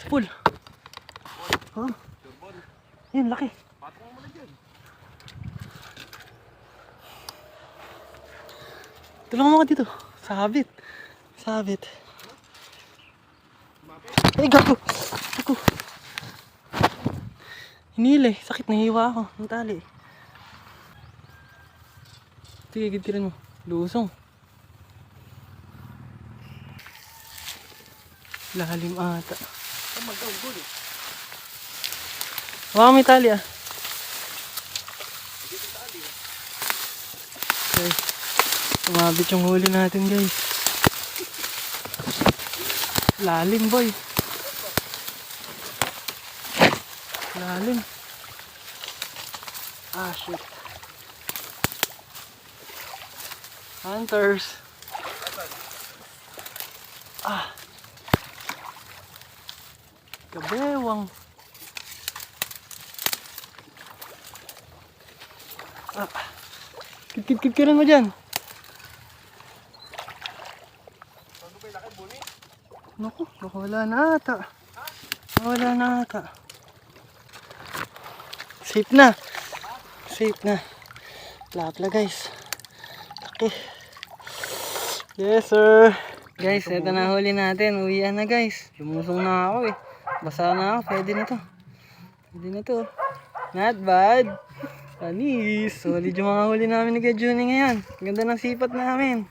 Full. Oh. Yun, laki. Tulungan mo ka dito. Sabit. Sabit. Ay, gago. Gago. Hinila eh. Sakit, nahiwa ako. Ang tali. Sige, gitiran mo. Lusong. Lalim ata. Wala may tali ah. Okay. Tumabit yung huli natin guys. Lalim boy. Lalim. Ah shit. Hunters. Ah. Kabewang. Ah. Kit-kit-kit-kiran mo dyan. Naku, wala na ata. Wala na ata. Safe na. Safe na. Lapla guys. Okay. Yes sir. Guys, ito na huli natin. Uwian na guys. Lumusong na ako eh. Basa na ako. Pwede na to. Pwede na to. Not bad. Anis. Solid yung mga huli namin ni Kuya Juni ngayon. Ganda ng sipat namin.